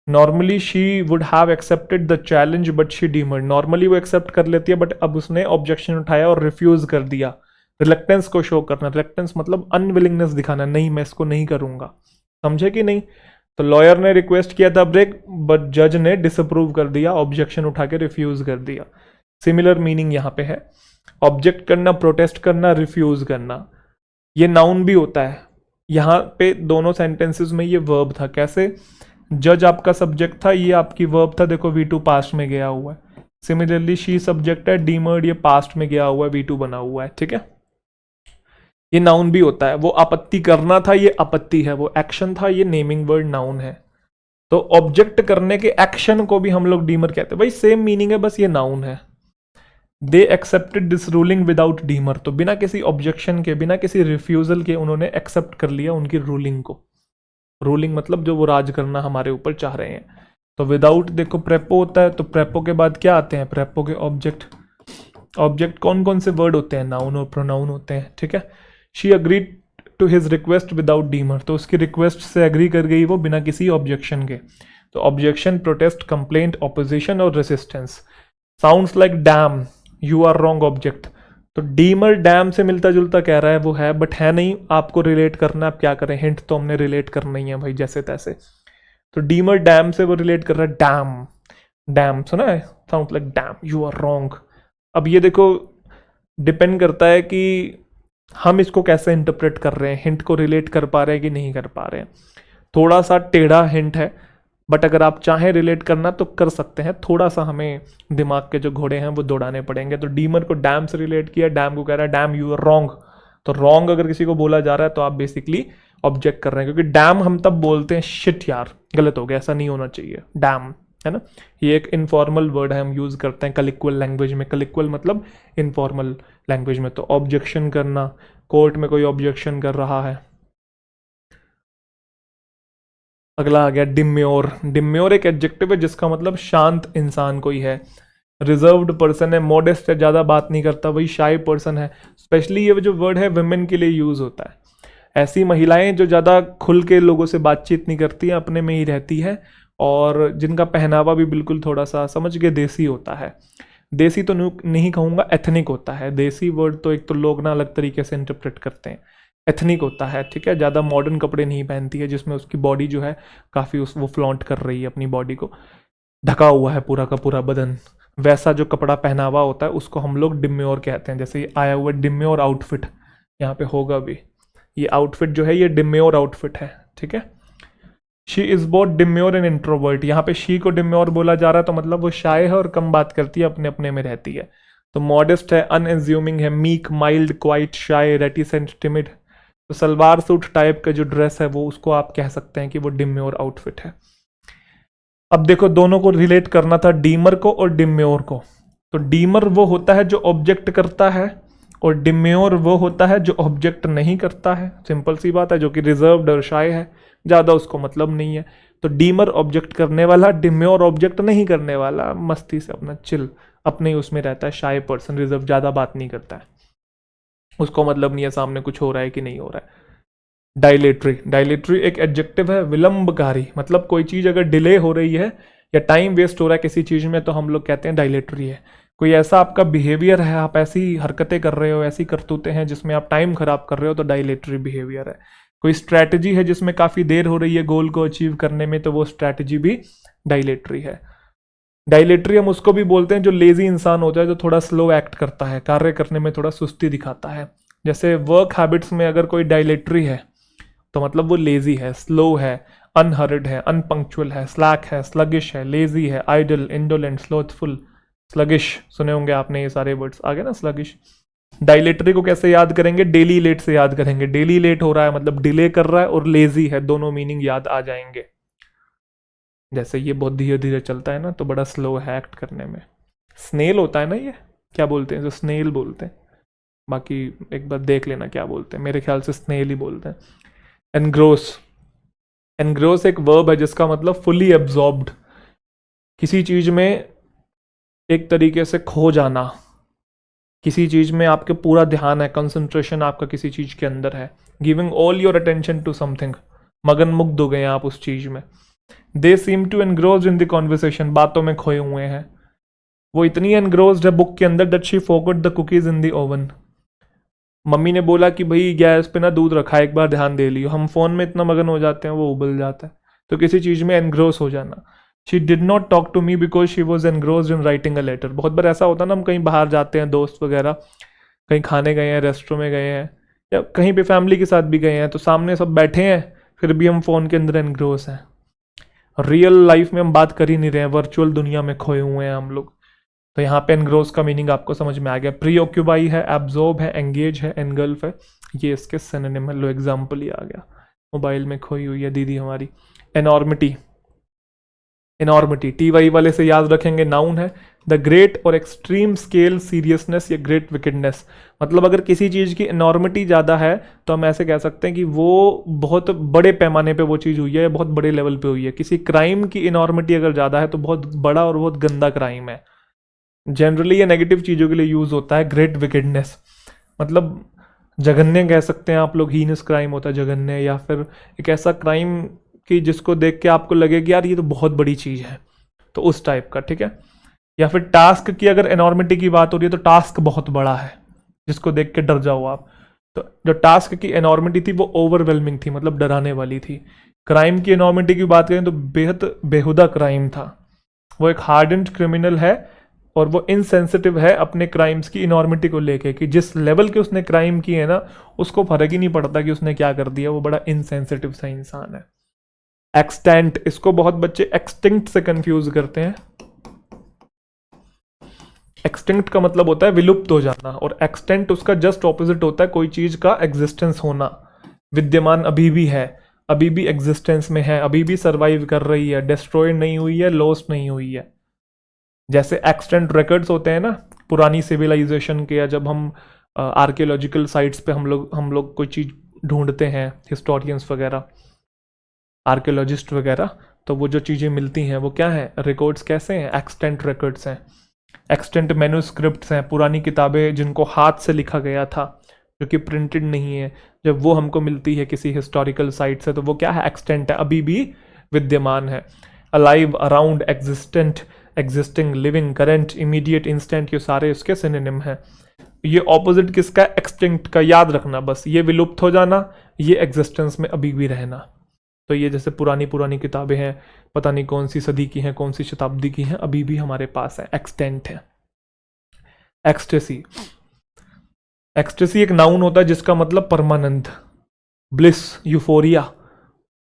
Normally she would have accepted the challenge but she demurred, normally वो एक्सेप्ट कर लेती है बट अब उसने ऑब्जेक्शन उठाया और रिफ्यूज कर दिया। रिलक्टेंस को शो करना, रिलक्टेंस मतलब अनविलिंगनेस दिखाना, नहीं मैं इसको नहीं करूंगा, समझे कि नहीं। तो लॉयर ने रिक्वेस्ट किया था ब्रेक, बट जज ने डिसअप्रूव कर दिया, ऑब्जेक्शन उठा के रिफ्यूज कर दिया। सिमिलर मीनिंग यहाँ पे है, ऑब्जेक्ट करना, प्रोटेस्ट करना, रिफ्यूज करना। ये नाउन भी होता है, यहाँ पे दोनों सेंटेंसेस में ये वर्ब था। कैसे? जज आपका सब्जेक्ट था, ये आपकी वर्ब था, देखो V2 पास्ट में गया हुआ है। सिमिलरली शी सब्जेक्ट है, डीमर्ड ये पास्ट में गया हुआ है, V2 बना हुआ है, ठीक है। ये नाउन भी होता है, वो आपत्ति करना था, ये आपत्ति है, वो एक्शन था, ये नेमिंग वर्ड नाउन है। तो ऑब्जेक्ट करने के एक्शन को भी हम लोग डीमर कहते हैं, भाई सेम मीनिंग है, बस ये नाउन है। They accepted this ruling without demur, तो बिना किसी ऑब्जेक्शन के, बिना किसी रिफ्यूजल के उन्होंने एक्सेप्ट कर लिया उनकी रूलिंग को। रूलिंग मतलब जो वो राज करना हमारे ऊपर चाह रहे हैं। तो विदाउट, देखो प्रेपो होता है, तो प्रेपो के बाद क्या आते हैं? प्रेपो के ऑब्जेक्ट। ऑब्जेक्ट कौन कौन से वर्ड होते हैं? नाउन और प्रोनाउन होते हैं, ठीक है। She agreed to his request without demur, तो उसकी रिक्वेस्ट से अग्री कर गई वो बिना किसी ऑब्जेक्शन के। तो ऑब्जेक्शन, प्रोटेस्ट, कंप्लेंट, ऑपोजिशन और resistance. Sounds like damn, you are wrong object, तो डीमर डैम से मिलता जुलता कह रहा है वो है, बट है नहीं, आपको रिलेट करना, आप क्या करें, हिंट तो हमने रिलेट करना ही है भाई जैसे तैसे। तो डीमर डैम से वो रिलेट कर रहा है, डैम, डैम सुना है, sound like damn, you are wrong. अब ये देखो डिपेंड करता है कि हम इसको कैसे इंटरप्रेट कर रहे हैं, हिंट को रिलेट कर पा रहे हैं कि नहीं कर पा रहे हैं। थोड़ा सा टेढ़ा हिंट है, बट अगर आप चाहें रिलेट करना तो कर सकते हैं। थोड़ा सा हमें दिमाग के जो घोड़े हैं वो दौड़ाने पड़ेंगे। तो डीमर को डैम से रिलेट किया, डैम को कह रहा है डैम यू आर रॉन्ग। तो रॉन्ग अगर किसी को बोला जा रहा है तो आप बेसिकली ऑब्जेक्ट कर रहे हैं, क्योंकि डैम हम तब बोलते हैं शिट यार गलत हो गया, ऐसा नहीं होना चाहिए, डैम, है ना। ये एक इनफॉर्मल वर्ड है, हम यूज करते हैं कलिक्वल लैंग्वेज में। कलिक्वल मतलब इनफॉर्मल लैंग्वेज में। तो ऑब्जेक्शन करना, कोर्ट में कोई ऑब्जेक्शन कर रहा है। अगला आ गया डिम्योर। डिम्योर एक एडजेक्टिव है जिसका मतलब शांत इंसान कोई है, रिजर्व्ड पर्सन है, मॉडेस्ट है, ज़्यादा बात नहीं करता, वही शाई पर्सन है। स्पेशली ये जो वर्ड है विमेन के लिए यूज़ होता है। ऐसी महिलाएं जो ज़्यादा खुल के लोगों से बातचीत नहीं करती हैं, अपने में ही रहती है, और जिनका पहनावा भी बिल्कुल थोड़ा सा समझ के देसी होता है। देसी तो नहीं कहूँगा, एथनिक होता है। देसी वर्ड तो एक तो लोग ना अलग तरीके से इंटरप्रेट करते हैं, एथनिक होता है, ठीक है। ज़्यादा मॉडर्न कपड़े नहीं पहनती है जिसमें उसकी बॉडी जो है काफ़ी वो फ्लॉन्ट कर रही है अपनी बॉडी को, ढका हुआ है पूरा का पूरा बदन। वैसा जो कपड़ा पहनावा होता है उसको हम लोग डिम्योर कहते हैं। जैसे ये आया हुआ डिम्योर आउटफिट, यहाँ पे होगा भी, ये आउटफिट जो है ये डिम्योर आउटफिट है, ठीक है। She is both demure and introvert. यहाँ पे शी को डिम्योर बोला जा रहा है तो मतलब वो शाय है और कम बात करती है, अपने अपने में रहती है। तो मॉडेस्ट है, अनएज्यूमिंग है, मीक, माइल्ड, क्वाइट, शाय, रेटिसेंट, टिमिड। तो सलवार सूट टाइप का जो ड्रेस है वो, उसको आप कह सकते हैं कि वो डिम्योर आउटफिट है। अब देखो दोनों को रिलेट करना था, डीमर को और डिम्योर को। तो डीमर वो होता है जो ऑब्जेक्ट करता है, और डिम्योर वो होता है जो ऑब्जेक्ट नहीं करता है। सिंपल सी बात है, जो कि रिजर्व्ड और शाय है, ज़्यादा उसको मतलब नहीं है। तो डीमर ऑब्जेक्ट करने वाला, डिम्योर ऑब्जेक्ट नहीं करने वाला, मस्ती से अपना चिल अपने ही उसमें रहता है। शाय पर्सन, रिजर्व, ज़्यादा बात नहीं करता है, उसको मतलब नहीं है सामने कुछ हो रहा है कि नहीं हो रहा है। डायलेटरी। डायलेटरी एक एडजेक्टिव है, विलंबकारी। मतलब कोई चीज़ अगर डिले हो रही है या टाइम वेस्ट हो रहा है किसी चीज़ में तो हम लोग कहते हैं डायलेटरी है। कोई ऐसा आपका बिहेवियर है, आप ऐसी हरकतें कर रहे हो, ऐसी करतूतें हैं जिसमें आप टाइम खराब कर रहे हो, तो डायलेटरी बिहेवियर है। कोई स्ट्रैटेजी है जिसमें काफ़ी देर हो रही है गोल को अचीव करने में, तो वो स्ट्रैटेजी भी डायलेटरी है। डायलेटरी हम उसको भी बोलते हैं जो लेजी इंसान होता है, जो थोड़ा स्लो एक्ट करता है, कार्य करने में थोड़ा सुस्ती दिखाता है। जैसे वर्क हैबिट्स में अगर कोई डायलेटरी है तो मतलब वो लेजी है, स्लो है, अनहरिड है, अनपंक्चुअल है, स्लैक है, स्लगिश है, लेजी है, आइडल, इंडोलेंट, स्लोथफुल। स्लगिश सुने होंगे आपने, ये सारे वर्ड्स आ गए ना, स्लगिश। डायलेटरी को कैसे याद करेंगे? डेली लेट से याद करेंगे। डेली लेट हो रहा है मतलब डिले कर रहा है, और लेजी है, दोनों मीनिंग याद आ जाएंगे। जैसे ये बहुत धीरे धीरे चलता है ना, तो बड़ा स्लो है एक्ट करने में। स्नेल होता है ना, ये क्या बोलते हैं, जो स्नेल बोलते हैं, बाकी एक बार देख लेना क्या बोलते हैं, मेरे ख्याल से स्नेल ही बोलते हैं। एनग्रोस। एनग्रोस एक वर्ब है जिसका मतलब फुली एब्जॉर्ब्ड, किसी चीज में एक तरीके से खो जाना, किसी चीज में आपके पूरा ध्यान है, कंसंट्रेशन आपका किसी चीज के अंदर है। Giving all your attention to something, मगन मुग्ध हो गए आप उस चीज में। They seem to engross in the conversation, बातों में खोए हुए हैं। वो इतनी एनग्रोस्ड है बुक के अंदर that she forgot the cookies in the oven. Mummy ने बोला कि भाई गैस पे ना दूध रखा है, एक बार ध्यान दे लियो। हम फोन में इतना मगन हो जाते हैं वो उबल जाता है। तो किसी चीज में एनग्रोस हो जाना। She did not talk to me because she was engrossed in writing a letter. बहुत बार ऐसा होता है ना, हम कहीं बाहर जाते हैं, दोस्त वगैरह कहीं खाने गए हैं, रेस्टोरेंट में गए हैं, या कहीं पे फैमिली के साथ भी गए हैं, तो सामने सब बैठे हैं फिर भी हम फोन के अंदर एनग्रोस हैं। रियल लाइफ में हम बात कर ही नहीं रहे हैं, वर्चुअल दुनिया में खोए हुए हैं हम लोग। तो यहाँ पे एनग्रोस का मीनिंग आपको समझ में आ गया। प्री ऑक्यूपाई है, एब्जॉर्ब है, एंगेज है, एनगल्फ है, ये इसके सिनोनिम है। लो एग्जाम्पल ही आ गया, मोबाइल में खोई हुई है दीदी हमारी। एनॉर्मिटी। एनॉर्मिटी टी वाई वाले से याद रखेंगे, नाउन है। द ग्रेट और एक्सट्रीम स्केल सीरियसनेस या ग्रेट विकेडनेस। मतलब अगर किसी चीज़ की एनॉर्मिटी ज़्यादा है तो हम ऐसे कह सकते हैं कि वो बहुत बड़े पैमाने पे वो चीज़ हुई है, बहुत बड़े लेवल पे हुई है। किसी क्राइम की एनॉर्मिटी अगर ज़्यादा है तो बहुत बड़ा और बहुत गंदा क्राइम है। जनरली ये नेगेटिव चीज़ों के लिए यूज़ होता है। ग्रेट विकेडनेस मतलब जघन्य कह सकते हैं आप लोग, हीनस क्राइम होता है जघन्य, या फिर एक ऐसा क्राइम कि जिसको देख के आपको लगे कि यार ये तो बहुत बड़ी चीज़ है, तो उस टाइप का, ठीक है। या फिर टास्क की अगर एनॉर्मिटी की बात हो रही है तो टास्क बहुत बड़ा है जिसको देख के डर जाओ आप। तो जो टास्क की एनॉर्मिटी थी वो ओवरवेलमिंग थी, मतलब डराने वाली थी। क्राइम की एनॉर्मिटी की बात करें तो बेहद बेहुदा क्राइम था, वो एक हार्डेंड क्रिमिनल है और वो इनसेंसिटिव है अपने क्राइम्स की इनॉर्मिटी को लेके, कि जिस लेवल के उसने क्राइम किए है ना उसको फर्क ही नहीं पड़ता कि उसने क्या कर दिया, वो बड़ा इनसेंसिटिव सा इंसान है। एक्सटेंट, इसको बहुत बच्चे एक्सटिंक्ट से कंफ्यूज करते हैं। एक्सटिंक्ट का मतलब होता है विलुप्त हो जाना, और एक्सटेंट उसका जस्ट ऑपोजिट होता है कोई चीज का एग्जिस्टेंस होना, विद्यमान अभी भी है, अभी भी एग्जिस्टेंस में है, अभी भी सर्वाइव कर रही है, डिस्ट्रॉय नहीं हुई है, लॉस्ट नहीं हुई है। जैसे एक्सटेंट रिकॉर्ड्स होते हैं ना पुरानी सिविलाइजेशन के, या जब हम आर्कियोलॉजिकल साइट्स पे हम लोग कोई चीज़ ढूंढते हैं, हिस्टोरियंस वगैरह, आर्कियोलॉजिस्ट वगैरह, तो वो जो चीज़ें मिलती हैं वो क्या है, रिकॉर्ड्स कैसे हैं, एक्सटेंट रिकॉर्ड्स हैं। एक्सटेंट मैन्युस्क्रिप्ट्स हैं, पुरानी किताबें जिनको हाथ से लिखा गया था, जो कि प्रिंटेड नहीं है, जब वो हमको मिलती है किसी हिस्टोरिकल साइट से, तो वो क्या है, एक्सटेंट है, अभी भी विद्यमान है। Alive, around, existent, existing, living, current, immediate, instant, ये सारे उसके सिनोनिम हैं। ये ऑपोजिट किसका, एक्सटिंक्ट का, याद रखना बस, ये विलुप्त हो जाना, ये एग्जिस्टेंस में अभी भी रहना। तो ये जैसे पुरानी पुरानी किताबें हैं, पता नहीं कौन सी सदी की हैं, कौन सी शताब्दी की हैं, अभी भी हमारे पास है, एक्सटेंट है। एक्सटेसी, एक्सटेसी एक नाउन होता है जिसका मतलब परमानंद, bliss, euphoria,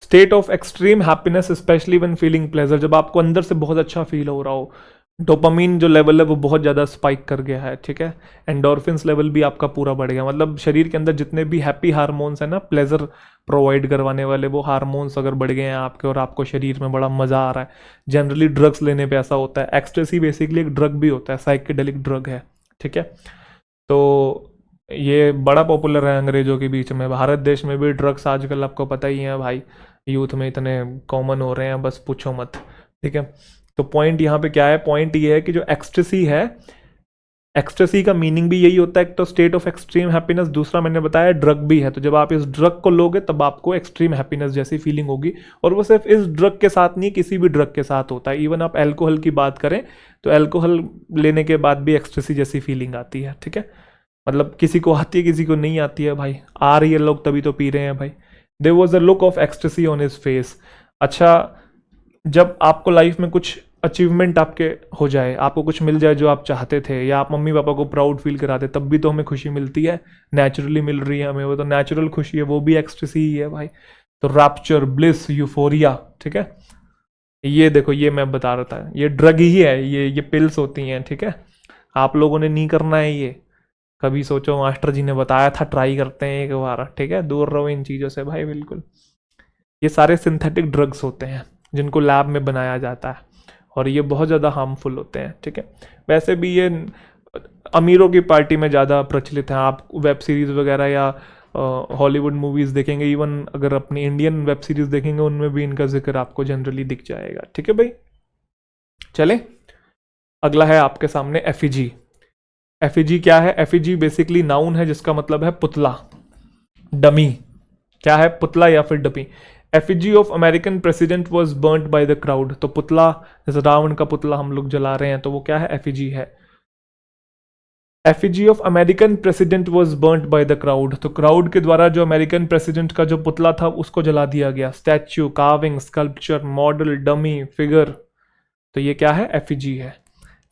state of extreme happiness specially when feeling pleasure, जब आपको अंदर से बहुत अच्छा फील हो रहा हो, डोपामीन जो लेवल है वो बहुत ज़्यादा स्पाइक कर गया है, ठीक है, एंडोर्फिन्स लेवल भी आपका पूरा बढ़ गया, मतलब शरीर के अंदर जितने भी हैप्पी हार्मोन्स हैं ना, प्लेजर प्रोवाइड करवाने वाले, वो हार्मोन्स अगर बढ़ गए हैं आपके और आपको शरीर में बड़ा मज़ा आ रहा है। जनरली ड्रग्स लेने पे ऐसा होता है। एक्सटेसी बेसिकली एक ड्रग भी होता है, साइकेडेलिक ड्रग है, ठीक है। तो ये बड़ा पॉपुलर है अंग्रेजों के बीच में, भारत देश में भी ड्रग्स आजकल आपको पता ही है भाई, यूथ में इतने कॉमन हो रहे हैं, बस पूछो मत, ठीक है। तो पॉइंट यहाँ पे क्या है, पॉइंट ये है कि जो एक्सटेसी है, एक्सटेसी का मीनिंग भी यही होता है, एक तो स्टेट ऑफ एक्सट्रीम हैप्पीनेस, दूसरा मैंने बताया ड्रग भी है। तो जब आप इस ड्रग को लोगे तब आपको एक्सट्रीम हैप्पीनेस जैसी फीलिंग होगी, और वो सिर्फ इस ड्रग के साथ नहीं, किसी भी ड्रग के साथ होता है। इवन आप अल्कोहल की बात करें तो अल्कोहल लेने के बाद भी एक्सटेसी जैसी फीलिंग आती है, ठीक है। मतलब किसी को आती है, किसी को नहीं आती है भाई, आ रही है लोग तभी तो पी रहे हैं भाई। There was a look of ecstasy on his face. अच्छा, जब आपको लाइफ में कुछ अचीवमेंट आपके हो जाए, आपको कुछ मिल जाए जो आप चाहते थे, या आप मम्मी पापा को प्राउड फील कराते, तब भी तो हमें खुशी मिलती है, नेचुरली मिल रही है हमें, वो तो नेचुरल खुशी है, वो भी एक्सटेसी ही है भाई। तो रैप्चर, ब्लिस, यूफोरिया, ठीक है। ये देखो, ये मैं बता रहा था, ये ड्रग ही है, ये पिल्स होती हैं, ठीक है। आप लोगों ने नहीं करना है ये, कभी सोचो मास्टर जी ने बताया था ट्राई करते हैं एक बार, ठीक है, दूर रहो इन चीज़ों से भाई, बिल्कुल। ये सारे सिंथेटिक ड्रग्स होते हैं जिनको लैब में बनाया जाता है, और ये बहुत ज़्यादा हार्मफुल होते हैं, ठीक है। वैसे भी ये अमीरों की पार्टी में ज़्यादा प्रचलित हैं। आप वेब सीरीज़ वगैरह या हॉलीवुड मूवीज़ देखेंगे, इवन अगर अपनी इंडियन वेब सीरीज़ देखेंगे, उनमें भी इनका जिक्र आपको जनरली दिख जाएगा, ठीक है भाई। चले, अगला है आपके एफिजी। एफिजी क्या है, एफिजी बेसिकली नाउन है जिसका मतलब है पुतला, डमी। क्या है, पुतला या फिर dummy. Effigy of American president was burned by the crowd. तो पुतला, जैसे रावण का पुतला हम लोग जला रहे हैं, तो वो क्या है, एफिजी है। Effigy of American president was burned by the crowd. तो क्राउड के द्वारा जो अमेरिकन प्रेसिडेंट का जो पुतला था उसको जला दिया गया। Statue, carving, sculpture, model, dummy, figure, तो ये क्या है, एफिजी है।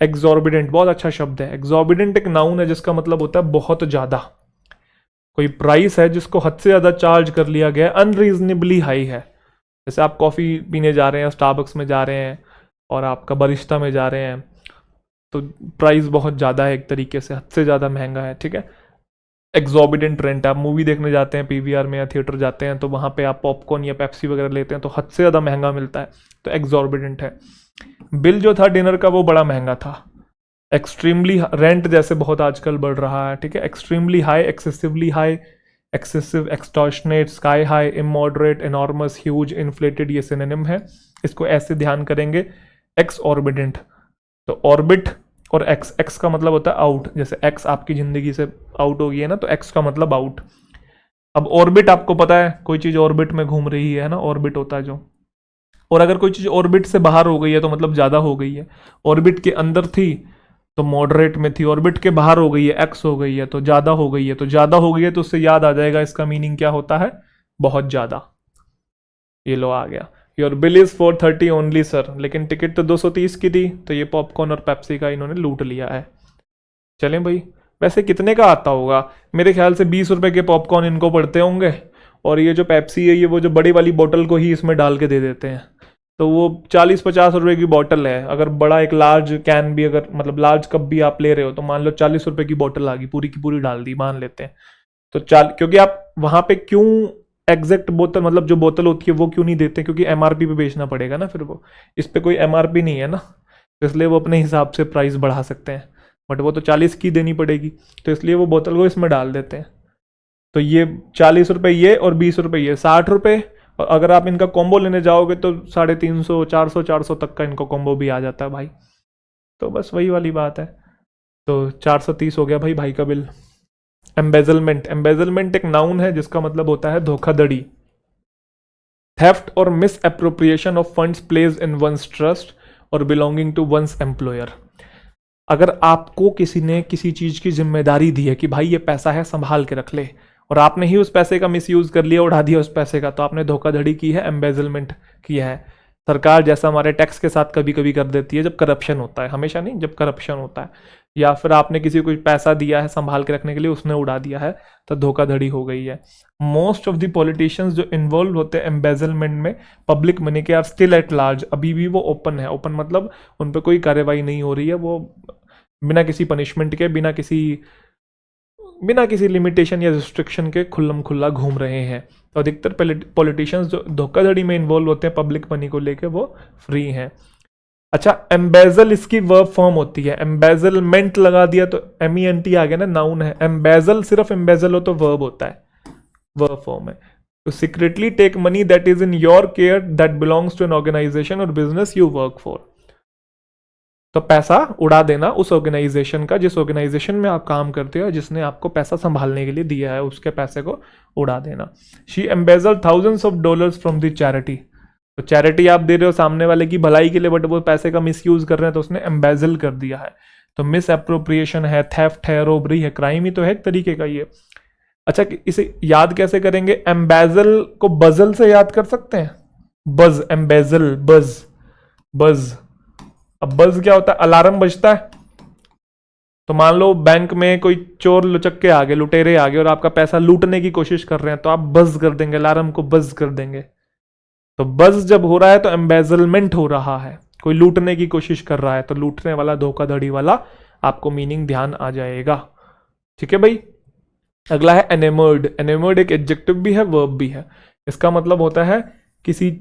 एग्जॉर्बिडेंट, बहुत अच्छा शब्द है। एग्जॉर्बिडेंट एक नाउन है जिसका मतलब होता है बहुत ज्यादा, कोई प्राइस है जिसको हद से ज्यादा चार्ज कर लिया गया, अनरीजनेबली हाई है। जैसे आप कॉफी पीने जा रहे हैं, स्टारबक्स में जा रहे हैं, और आपका बरिस्टा में जा रहे हैं, तो प्राइस बहुत ज़्यादा है, एक तरीके से हद से ज़्यादा महंगा है, ठीक है। एग्जॉर्बिडेंट रेंट, आप मूवी देखने जाते हैं पीवीआर में या थिएटर जाते हैं, तो वहाँ पे आप पॉपकॉर्न या पेप्सी वगैरह लेते हैं तो हद से ज़्यादा महंगा मिलता है, तो एग्जॉर्बिडेंट है। बिल जो था डिनर का वो बड़ा महंगा था। एक्सट्रीमली, रेंट जैसे बहुत आजकल बढ़ रहा है, ठीक है। Extremely high, excessively high, excessive, extortionate, sky high, immoderate, enormous, huge, inflated, ये सिनोनिम है। इसको ऐसे ध्यान करेंगे, एक्स ऑर्बिडेंट। तो ऑर्बिट और एक्स, एक्स का मतलब होता है आउट, जैसे एक्स आपकी जिंदगी से आउट हो गई है ना, तो एक्स का मतलब आउट। अब ऑर्बिट आपको पता है, कोई चीज ऑर्बिट में घूम रही है ना, ऑर्बिट होता है जो। और अगर कोई चीज ऑर्बिट से बाहर हो गई है तो मतलब ज्यादा हो गई है। ऑर्बिट के अंदर थी तो मॉडरेट में थी, ऑर्बिट के बाहर हो गई है, एक्स हो गई है तो ज्यादा हो गई है। तो ज्यादा हो गई है तो उससे याद आ जाएगा इसका मीनिंग क्या होता है, बहुत ज्यादा। ये लो आ गया, your bill is 430 only sir, लेकिन टिकट तो 230 की थी, तो ये पॉपकॉर्न और पेप्सी का इन्होंने लूट लिया है। चलें भाई, वैसे कितने का आता होगा? मेरे ख्याल से 20 रुपए के पॉपकॉर्न इनको पड़ते होंगे, और ये जो पेप्सी है ये वो जो बड़ी वाली बोतल को ही इसमें डाल के दे देते हैं, तो वो 40-50 रुपए की बोतल है। अगर बड़ा एक लार्ज कैन भी, अगर मतलब लार्ज कप भी आप ले रहे हो, तो मान लो 40 रुपए की बोतल आ गई, पूरी की पूरी डाल दी, मान लेते हैं। तो क्योंकि आप वहां पे क्यों एग्जैक्ट बोतल, मतलब जो बोतल होती है वो क्यों नहीं देते? क्योंकि एमआरपी पे बेचना पड़ेगा ना, फिर वो इस पे कोई एमआरपी नहीं है ना, तो इसलिए वो अपने हिसाब से प्राइस बढ़ा सकते हैं, बट वो तो 40 की देनी पड़ेगी, तो इसलिए वो बोतल को इसमें डाल देते हैं। तो ये 40 रुपए ये और 20 रुपए ये, 60 रुपए। और अगर आप इनका कॉम्बो लेने जाओगे तो 350, 400 तक का इनको कॉम्बो भी आ जाता है भाई। तो बस वही वाली बात है। तो 430 हो गया भाई का बिल। एम्बेजलमेंट, एम्बेजलमेंट एक नाउन है जिसका मतलब होता है धोखाधड़ी। Theft or misappropriation of funds placed in one's trust or belonging to one's employer. अगर आपको किसी ने किसी चीज की जिम्मेदारी दी है कि भाई ये पैसा है संभाल के रख ले, और आपने ही उस पैसे का मिसयूज कर लिया, उड़ा दिया उस पैसे का, तो आपने धोखाधड़ी की है, एम्बेजलमेंट किया है। सरकार जैसा हमारे टैक्स के साथ कभी कभी कर देती है जब करप्शन होता है, हमेशा नहीं, जब करप्शन होता है, या फिर आपने किसी को पैसा दिया है संभाल के रखने के लिए, उसने उड़ा दिया है, तो धोखाधड़ी हो गई है। मोस्ट ऑफ द पॉलिटिशियंस जो इन्वॉल्व होते हैं एम्बेजलमेंट में पब्लिक मनी के, आर स्टिल एट लार्ज, अभी भी वो ओपन है। ओपन मतलब उन पर कोई कार्रवाई नहीं हो रही है, वो बिना किसी पनिशमेंट के, बिना किसी लिमिटेशन या रिस्ट्रिक्शन के खुल्लम खुल्ला घूम रहे हैं। तो अधिकतर पॉलिटिशियंस जो धोखाधड़ी में इन्वॉल्व होते हैं पब्लिक मनी को लेके, वो फ्री हैं। अच्छा, एम्बेजल इसकी वर्ब फॉर्म होती है, एम्बेजलमेंट लगा दिया तो MENT आ गया ना, नाउन है। एम्बेजल सिर्फ एम्बेजल हो तो वर्ब होता है, वर्ब फॉर्म है। तो secretly take money that is in your care that belongs to an organization और बिजनेस यू वर्क फॉर। तो पैसा उड़ा देना उस ऑर्गेनाइजेशन का, जिस ऑर्गेनाइजेशन में आप काम करते हो, जिसने आपको पैसा संभालने के लिए दिया है, उसके पैसे को उड़ा देना। She embezzle thousands of dollars from the charity. तो चैरिटी आप दे रहे हो सामने वाले की भलाई के लिए, बट वो पैसे का मिसयूज कर रहे हैं, तो उसने एम्बेजल कर दिया है। तो मिस अप्रोप्रिएशन है, थेफ्ट है, रोबरी है, क्राइम ही तो है एक तरीके का ये। अच्छा, इसे याद कैसे करेंगे? एम्बेजल को बजल से याद कर सकते हैं, बज, एम्बेजल, बज, बज। अब बज क्या होता है? अलार्म बजता है। तो मान लो बैंक में कोई चोर लुचक्के आ गए, लुटेरे आ गए, और आपका पैसा लूटने की कोशिश कर रहे हैं, तो आप बज कर देंगे, अलार्म को बज कर देंगे। तो बज जब हो रहा है तो एम्बेजलमेंट हो रहा है, कोई लूटने की कोशिश कर रहा है, तो लूटने वाला, धोखाधड़ी वाला, आपको मीनिंग ध्यान आ जाएगा। ठीक है भाई। अगला है एनेमर्ड। एनेमर्ड एक एडजेक्टिव भी है, वर्ब भी है। इसका मतलब होता है किसी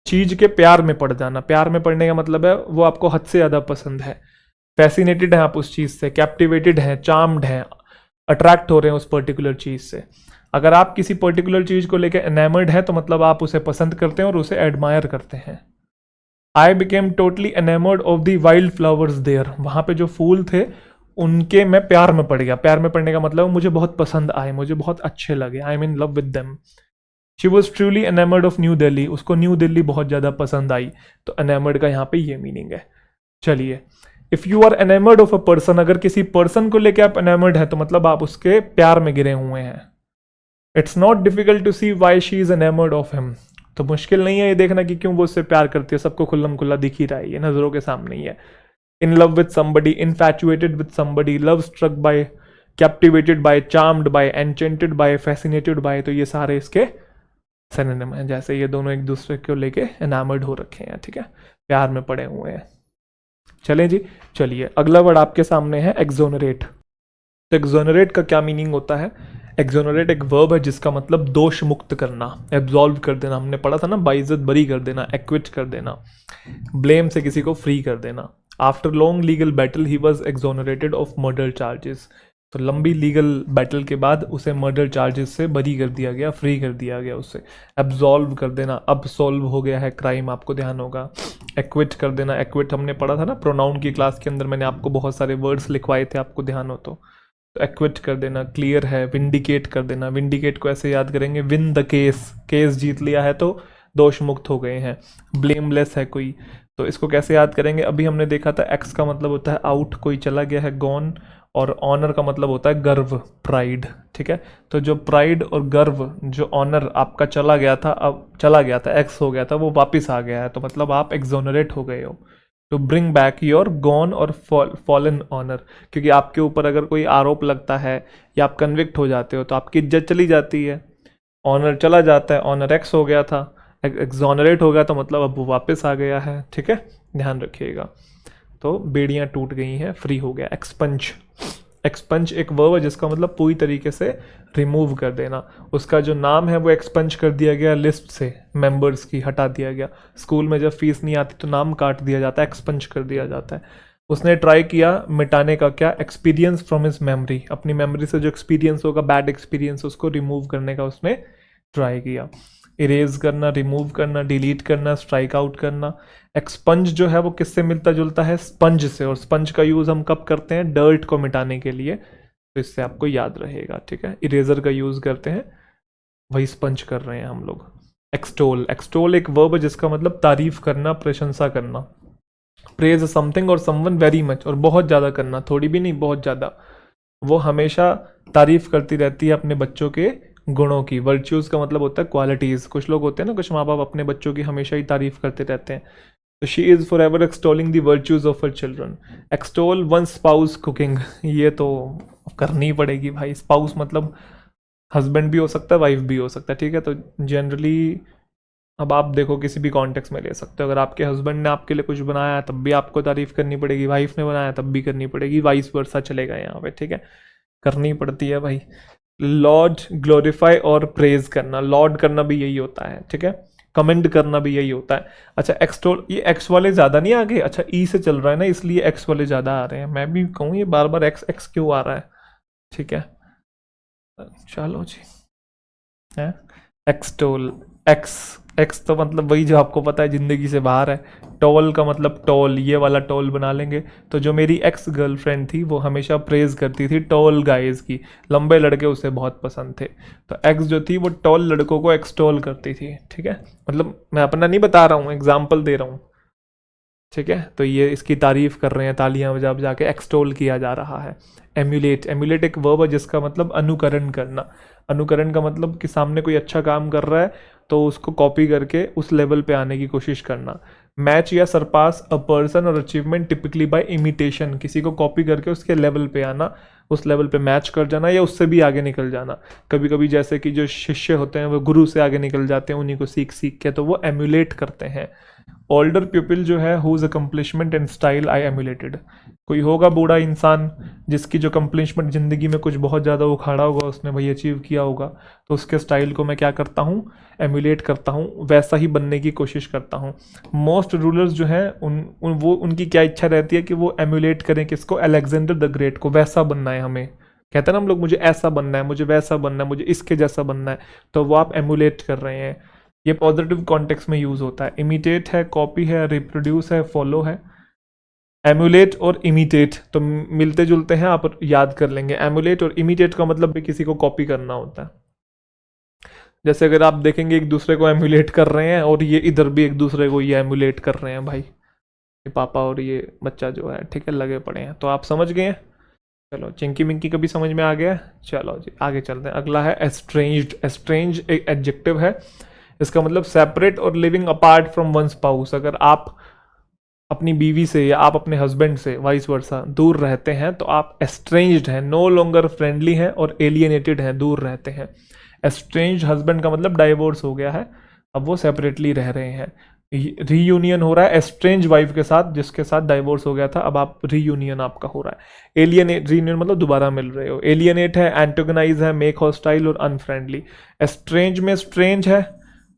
चीज के प्यार में पड़ जाना। प्यार में पड़ने का मतलब है वो आपको हद से ज्यादा पसंद है, फैसिनेटेड है आप उस चीज से, कैप्टिवेटेड है, चार्म्ड है, अट्रैक्ट हो रहे हैं उस पर्टिकुलर चीज से। अगर आप किसी पर्टिकुलर चीज को लेकर एनेमर्ड है तो मतलब आप उसे पसंद करते हैं और उसे एडमायर करते हैं। I became totally enamoured of the wild flowers there. वहां पे जो फूल थे उनके मैं प्यार में पड़ गया। प्यार में पड़ने का मतलब मुझे बहुत पसंद आए, मुझे बहुत अच्छे लगे, I am in love with them. She was truly एनेमर्ड of new Delhi. उसको न्यू दिल्ली बहुत ज्यादा पसंद आई, तो एनेमर्ड का यहाँ पे ये मीनिंग है। चलिए, if you are enamoured of a person, अगर किसी पर्सन को लेके आप एनेमर्ड है तो मतलब आप उसके प्यार में गिरे हुए हैं। It's not difficult to see why she is enamoured of him. तो मुश्किल नहीं है ये देखना कि क्यों वो उससे प्यार करती है, सबको खुल्लम खुल्ला दिख ही रहा है, ये नजरों के सामने ही है। In love with somebody, infatuated with somebody, love struck by, captivated by, charmed by, enchanted by, fascinated by, तो ये सारे इसके सिनोनिम है। जैसे ये दोनों एक दूसरे को लेके एनामर्ड हो रखे हैं, ठीक है, प्यार में पड़े हुए हैं। चलें जी, चलिए अगला वर्ड आपके सामने है एक्सोनरेट। तो एक्सोनरेट का क्या मीनिंग होता है? एक्सोनरेट एक वर्ब है जिसका मतलब दोष मुक्त करना, एब्जॉल्व कर देना। हमने पढ़ा था ना, बाइज्जत बरी कर देना, एक्विट कर देना, ब्लेम से किसी को फ्री कर देना। After long legal battle he was exonerated of murder charges. तो लंबी लीगल बैटल के बाद उसे मर्डर चार्जेस से बरी कर दिया गया, फ्री कर दिया गया उसे। एब्जॉल्व कर देना, अब सॉल्व हो गया है क्राइम, आपको ध्यान होगा। एक्विट कर देना, एक्विट हमने पढ़ा था ना प्रोनाउन की क्लास के अंदर, मैंने आपको बहुत सारे वर्ड्स लिखवाए थे, आपको ध्यान हो तो एक्विट कर देना। क्लियर है, विंडिकेट कर देना। विंडिकेट को ऐसे याद करेंगे, विन द केस, केस जीत लिया है तो दोष मुक्त हो गए हैं। ब्लेमलेस है कोई, तो इसको कैसे याद करेंगे? अभी हमने देखा था एक्स का मतलब होता है आउट, कोई चला गया है, गॉन, और ऑनर का मतलब होता है गर्व, प्राइड, ठीक है। तो जो प्राइड और गर्व, जो ऑनर आपका चला गया था, अब चला गया था, एक्स हो गया था, वो वापस आ गया है, तो मतलब आप एक्सोनरेट हो गए हो। To bring back your gone और फॉलन ऑनर, क्योंकि आपके ऊपर अगर कोई आरोप लगता है या आप कन्विक्ट हो जाते हो तो आपकी इज्जत चली जाती है, ऑनर चला जाता है, ऑनर एक्स हो गया था, एक्सोनरेट हो गया तो मतलब अब वो वापस आ गया है, ठीक है, ध्यान रखिएगा। तो बेड़ियां टूट गई हैं, फ्री हो गया, एक्सपंज। एक्सपंज एक वर्ब है जिसका मतलब पूरी तरीके से रिमूव कर देना। उसका जो नाम है वो एक्सपंज कर दिया गया लिस्ट से, मेंबर्स की हटा दिया गया। स्कूल में जब फीस नहीं आती तो नाम काट दिया जाता है, एक्सपंज कर दिया जाता है। उसने ट्राई किया मिटाने का, क्या, एक्सपीरियंस फ्रॉम हिज मेमोरी, अपनी मेमोरी से जो एक्सपीरियंस होगा, बैड एक्सपीरियंस, उसको रिमूव करने का उसने ट्राई किया। इरेज करना, रिमूव करना, डिलीट करना, स्ट्राइक आउट करना। एक्सपंज जो है वो किससे मिलता जुलता है, स्पंज से, और स्पंज का यूज़ हम कब करते हैं, डर्ट को मिटाने के लिए, तो इससे आपको याद रहेगा, ठीक है। इरेजर का यूज़ करते हैं, वही स्पंज कर रहे हैं हम लोग। एक्सटोल, एक्सटोल एक वर्ब है जिसका मतलब तारीफ करना, प्रशंसा करना। प्रेज समथिंग और समवन वेरी मच, और बहुत ज़्यादा करना, थोड़ी भी नहीं, बहुत ज़्यादा। वो हमेशा तारीफ करती रहती है अपने बच्चों के गुणों की। वर्च्यूज़ का मतलब होता है क्वालिटीज़। कुछ लोग होते हैं ना, कुछ माँ बाप अपने बच्चों की हमेशा ही तारीफ करते रहते हैं। तो she is forever extolling the virtues of her children. Extol one spouse cooking, ये तो करनी पड़ेगी भाई। स्पाउस मतलब हस्बैंड भी हो सकता है, वाइफ भी हो सकता है, ठीक है। तो जनरली अब आप देखो किसी भी कॉन्टेक्स्ट में ले सकते हो। अगर आपके हस्बैंड ने आपके लिए कुछ बनाया तब भी आपको तारीफ करनी पड़ेगी, वाइफ ने बनाया तब भी करनी पड़ेगी, वाइस वर्सा चलेगा यहाँ पे, ठीक है, करनी पड़ती है भाई। लॉर्ड, ग्लोरीफाई और प्रेज करना, लॉर्ड करना भी यही होता है, ठीक है, कमेंड करना भी यही होता है। अच्छा, एक्सटोल, ये एक्स वाले ज़्यादा नहीं आगे, अच्छा ई से चल रहा है ना, इसलिए एक्स वाले ज़्यादा आ रहे हैं। मैं भी कहूँ ये बार बार एक्स एक्स क्यों आ रहा है, ठीक है, चलो जी, है एक्सटोल। एक्स, एक्स तो मतलब वही जो आपको पता है, जिंदगी से बाहर है। टॉल का मतलब टॉल, ये वाला टॉल बना लेंगे। तो जो मेरी एक्स गर्लफ्रेंड थी वो हमेशा प्रेज करती थी टॉल गाइज की, लंबे लड़के उसे बहुत पसंद थे। तो एक्स जो थी वो टॉल लड़कों को एक्सटॉल करती थी, ठीक है, मतलब मैं अपना नहीं बता रहा हूँ, एग्जाम्पल दे रहा हूँ, ठीक है। तो ये इसकी तारीफ कर रहे हैं, तालियां बजा बजा के एक्सटोल किया जा रहा है। एम्यूलेट, एम्यूलेट एक वर्ब है जिसका मतलब अनुकरण करना। अनुकरण का मतलब कि सामने कोई अच्छा काम कर रहा है तो उसको कॉपी करके उस लेवल पे आने की कोशिश करना। मैच या सरपास अ पर्सन और अचीवमेंट टिपिकली बाय इमिटेशन, किसी को कॉपी करके उसके लेवल पे आना, उस लेवल पे मैच कर जाना या उससे भी आगे निकल जाना। कभी कभी जैसे कि जो शिष्य होते हैं वो गुरु से आगे निकल जाते हैं, उन्हीं को सीख सीख के, तो वो एम्यूलेट करते हैं। ओल्डर पीपल जो है, whose accomplishment and style I emulated, कोई होगा बूढ़ा इंसान जिसकी जो अकम्पलिशमेंट ज़िंदगी में कुछ बहुत ज़्यादा उखाड़ा होगा, उसने वही अचीव किया होगा, तो उसके स्टाइल को मैं क्या करता हूँ, एम्यूलेट करता हूँ, वैसा ही बनने की कोशिश करता हूँ। मोस्ट रूलर्स जो हैं वो उनकी क्या इच्छा रहती है कि वो एम्यूलेट करें किसको, अलेक्जेंडर द ग्रेट को, वैसा बनना है हमें। कहते हैं ना हम लोग, मुझे ऐसा बनना है, मुझे वैसा बनना है, मुझे इसके जैसा बनना है, तो वो आप एम्यूलेट कर रहे हैं। ये पॉजिटिव कॉन्टेक्स्ट में यूज होता है। इमिटेट है, कॉपी है, रिप्रोड्यूस है, फॉलो है। एम्यूलेट और इमिटेट तो मिलते जुलते हैं, आप याद कर लेंगे। एम्यूलेट और इमिटेट का मतलब भी किसी को कॉपी करना होता है। जैसे अगर आप देखेंगे एक दूसरे को एम्यूलेट कर रहे हैं, और ये इधर भी एक दूसरे को ये एम्यूलेट कर रहे हैं भाई, ये पापा और ये बच्चा जो है, ठीक है, लगे पड़े हैं, तो आप समझ गए हैं। चलो, चिंकी मिंकी कभी समझ में आ गया। चलो जी आगे चलते हैं। अगला है एस्ट्रेंज्ड। एस्ट्रेंज एक एडजेक्टिव है, इसका मतलब सेपरेट और living apart from one spouse. अगर आप अपनी बीवी से या आप अपने हस्बैंड से वाइस वर्सा दूर रहते हैं तो आप एस्ट्रेंज्ड हैं, नो लॉन्गर फ्रेंडली हैं और एलियनेटेड हैं, दूर रहते हैं। एस्ट्रेंज्ड हस्बैंड का मतलब डाइवोर्स हो गया है, अब वो सेपरेटली रह रहे हैं। रीयूनियन हो रहा है एस्ट्रेंज वाइफ के साथ, जिसके साथ डाइवोर्स हो गया था, अब आप रीयूनियन आपका हो रहा है। एलियनेट, रीयूनियन मतलब दोबारा मिल रहे हो। एलियनेट है, एंटोगनाइज है, मेक हॉस्टाइल और अनफ्रेंडली। एस्ट्रेंज में स्ट्रेंज है,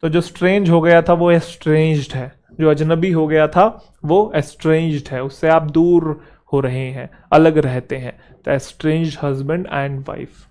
तो जो स्ट्रेंज हो गया था वो एस्ट्रेंज्ड है, जो अजनबी हो गया था वो एस्ट्रेंज्ड है, उससे आप दूर हो रहे हैं, अलग रहते हैं। तो एस्ट्रेंज्ड हस्बैंड एंड वाइफ।